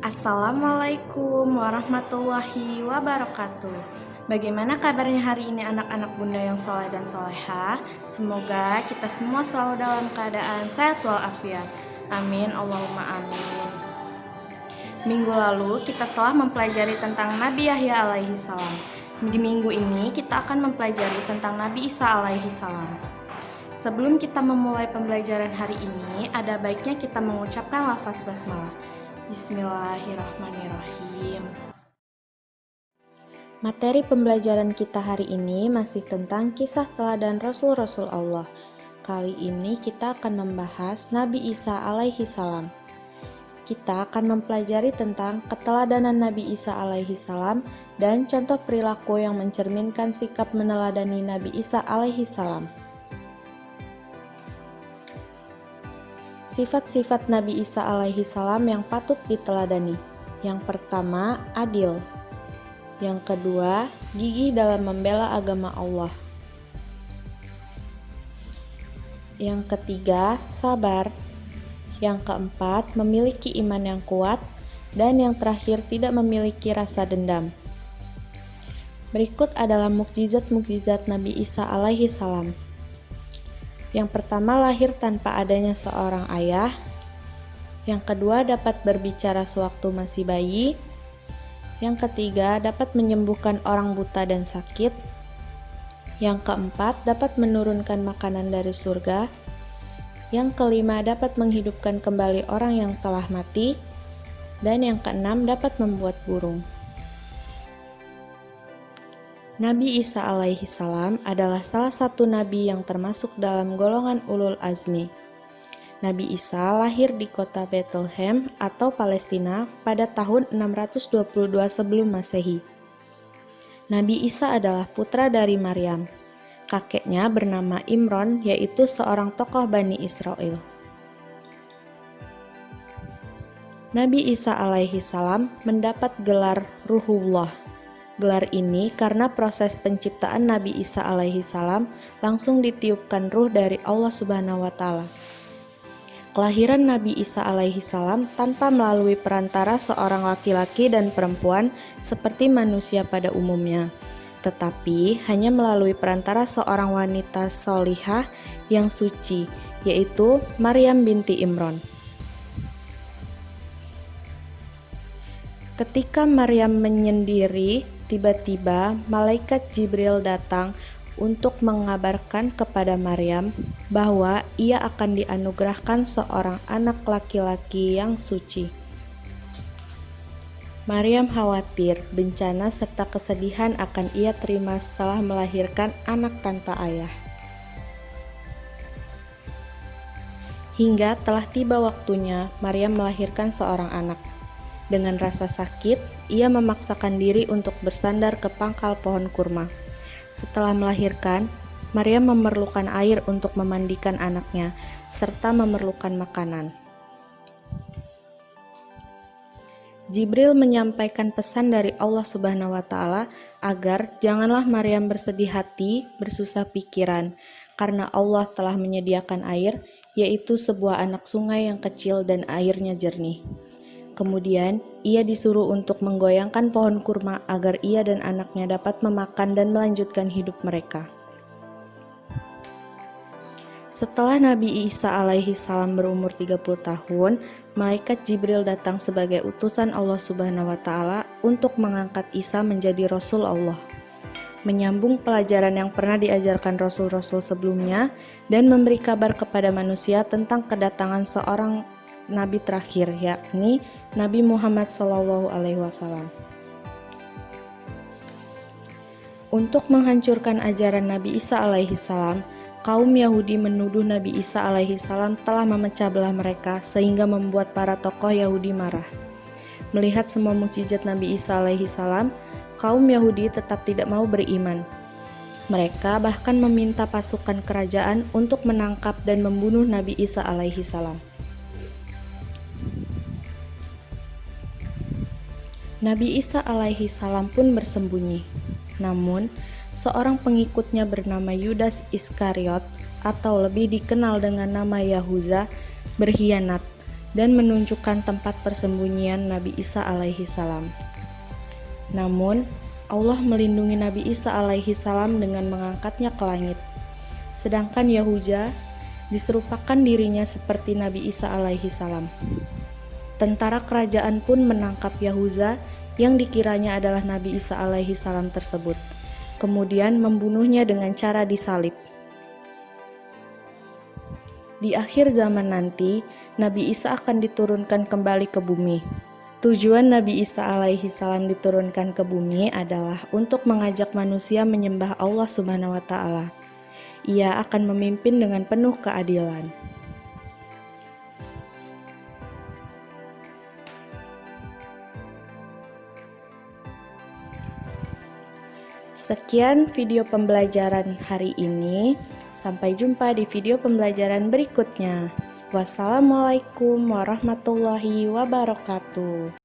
Assalamualaikum warahmatullahi wabarakatuh. Bagaimana kabarnya hari ini anak-anak bunda yang soleh dan soleha? Semoga kita semua selalu dalam keadaan sehat walafiat. Amin, Allahumma amin. Minggu lalu kita telah mempelajari tentang Nabi Yahya alaihi salam. Di minggu ini kita akan mempelajari tentang Nabi Isa alaihi salam. Sebelum kita memulai pembelajaran hari ini, ada baiknya kita mengucapkan lafaz basmalah. Bismillahirrahmanirrahim. Materi pembelajaran kita hari ini masih tentang kisah teladan Rasul-Rasul Allah. Kali ini kita akan membahas Nabi Isa alaihi salam. Kita akan mempelajari tentang keteladanan Nabi Isa alaihi salam dan contoh perilaku yang mencerminkan sikap meneladani Nabi Isa alaihi salam. Sifat-sifat Nabi Isa alaihi salam yang patut diteladani. Yang pertama, adil. Yang kedua, gigih dalam membela agama Allah. Yang ketiga, sabar. Yang keempat, memiliki iman yang kuat. Dan yang terakhir, tidak memiliki rasa dendam. Berikut adalah mukjizat-mukjizat Nabi Isa alaihi salam. Yang pertama, lahir tanpa adanya seorang ayah. Yang kedua, dapat berbicara sewaktu masih bayi. Yang ketiga, dapat menyembuhkan orang buta dan sakit. Yang keempat, dapat menurunkan makanan dari surga. Yang kelima, dapat menghidupkan kembali orang yang telah mati. Dan yang keenam, dapat membuat burung. Nabi Isa alaihi salam adalah salah satu nabi yang termasuk dalam golongan ulul azmi. Nabi Isa lahir di kota Bethlehem atau Palestina pada tahun 622 sebelum Masehi. Nabi Isa adalah putra dari Maryam. Kakeknya bernama Imron, yaitu seorang tokoh Bani Israel. Nabi Isa alaihi salam mendapat gelar Ruhullah. Gelar ini karena proses penciptaan Nabi Isa alaihi salam langsung ditiupkan ruh dari Allah Subhanahu wa taala. Kelahiran Nabi Isa alaihi salam tanpa melalui perantara seorang laki-laki dan perempuan seperti manusia pada umumnya, tetapi hanya melalui perantara seorang wanita sholihah yang suci, yaitu Maryam binti Imron. Ketika Maryam menyendiri, tiba-tiba malaikat Jibril datang untuk mengabarkan kepada Maryam bahwa ia akan dianugerahkan seorang anak laki-laki yang suci. Maryam khawatir, bencana serta kesedihan akan ia terima setelah melahirkan anak tanpa ayah. Hingga telah tiba waktunya Maryam melahirkan seorang anak. Dengan rasa sakit, ia memaksakan diri untuk bersandar ke pangkal pohon kurma. Setelah melahirkan, Maryam memerlukan air untuk memandikan anaknya, serta memerlukan makanan. Jibril menyampaikan pesan dari Allah Subhanahu wa taala agar janganlah Maryam bersedih hati, bersusah pikiran, karena Allah telah menyediakan air, yaitu sebuah anak sungai yang kecil dan airnya jernih. Kemudian, ia disuruh untuk menggoyangkan pohon kurma agar ia dan anaknya dapat memakan dan melanjutkan hidup mereka. Setelah Nabi Isa alaihi salam berumur 30 tahun, malaikat Jibril datang sebagai utusan Allah Subhanahu wa taala untuk mengangkat Isa menjadi Rasul Allah. Menyambung pelajaran yang pernah diajarkan Rasul-Rasul sebelumnya dan memberi kabar kepada manusia tentang kedatangan seorang Nabi terakhir, yakni Nabi Muhammad SAW. Untuk menghancurkan ajaran Nabi Isa alaihi salam, kaum Yahudi menuduh Nabi Isa alaihi salam telah memecah belah mereka sehingga membuat para tokoh Yahudi marah. Melihat semua mukjizat Nabi Isa alaihi salam, kaum Yahudi tetap tidak mau beriman. Mereka bahkan meminta pasukan kerajaan untuk menangkap dan membunuh Nabi Isa alaihi salam. Nabi Isa alaihi salam pun bersembunyi. Namun, seorang pengikutnya bernama Yudas Iskariot atau lebih dikenal dengan nama Yahuza berkhianat dan menunjukkan tempat persembunyian Nabi Isa alaihi salam. Namun, Allah melindungi Nabi Isa alaihi salam dengan mengangkatnya ke langit. Sedangkan Yahuza diserupakan dirinya seperti Nabi Isa alaihi salam. Tentara kerajaan pun menangkap Yahuza yang dikiranya adalah Nabi Isa alaihi salam tersebut, kemudian membunuhnya dengan cara disalib. Di akhir zaman nanti, Nabi Isa akan diturunkan kembali ke bumi. Tujuan Nabi Isa alaihi salam diturunkan ke bumi adalah untuk mengajak manusia menyembah Allah Subhanahu wa taala. Ia akan memimpin dengan penuh keadilan. Sekian video pembelajaran hari ini. Sampai jumpa di video pembelajaran berikutnya. Wassalamualaikum warahmatullahi wabarakatuh.